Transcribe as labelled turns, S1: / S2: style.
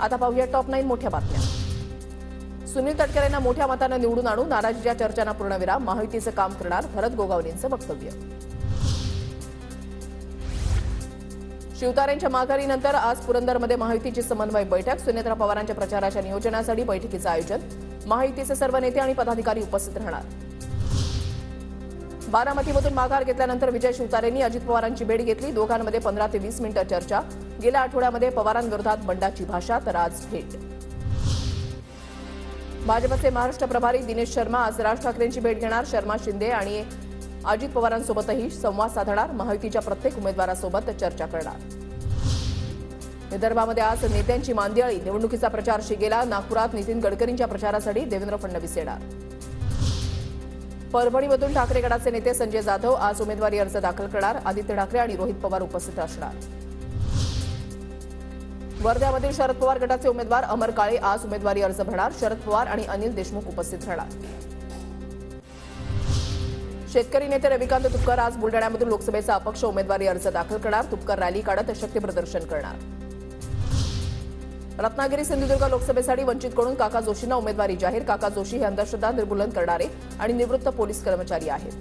S1: आता पाहूया टॉप 9 मोठ्या बातम्या। सुनील तटकरे यांना मोठ्या मताने निवडून आणू, नाराजीच्या चर्चांना पूर्णविराम, महायुतीचं काम करणार भरत गोगावलेंचं वक्तव्य। शिवतारेंच्या माघारीनंतर आज पुरंदरमध्ये महायुतीची समन्वय बैठक, सुनेत्रा पवारांच्या प्रचाराच्या नियोजनासाठी बैठकीचं आयोजन, महायुतीचे सर्व नेते आणि पदाधिकारी उपस्थित राहणार। बारामतीमधून माघार घेतल्यानंतर विजय शिवतारेंनी अजित पवारांची भेट घेतली, दोघांमध्ये 15 ते 20 मिनिटं चर्चा। गेल्या आठवड्यामध्ये पवारांविरोधात बंडाची भाषा, तर आज भेट। भाजपचे महाराष्ट्र प्रभारी दिनेश शर्मा आज राज ठाकरेंची भेट घेणार, शर्मा शिंदे आणि अजित पवारांसोबतही संवाद साधणार, महायुतीच्या प्रत्येक उमेदवारासोबत चर्चा करणार। विदर्भामध्ये आज नेत्यांची मांदियाळी, निवडणुकीचा प्रचार शिगेला, नागपुरात नितीन गडकरींच्या प्रचारासाठी देवेंद्र फडणवीस येणार। परभणीमधून ठाकरे गटाचे नेते संजय जाधव आज उमेदवारी अर्ज दाखल करणार, आदित्य ठाकरे आणि रोहित पवार उपस्थित असणार। वर्ध्यामधील शरद पवार गटाचे उमेदवार अमर काळे आज उमेदवारी अर्ज भरणार, शरद पवार आणि अनिल देशमुख उपस्थित राहणार। शेतकरी नेते रविकांत तुपकर आज बुलढाण्यामधून लोकसभेचा अपक्ष उमेदवारी अर्ज दाखल करणार, तुपकर रॅली काढत शक्ती प्रदर्शन करणार। रत्नागिरी सिंधुदुर्ग लोकसभेसाठी वंचितकडून काका जोशींना उमेदवारी जाहीर, काका जोशी हे अंधश्रद्धा निर्मूलन करणारे आणि निवृत्त पोलीस कर्मचारी आहेत।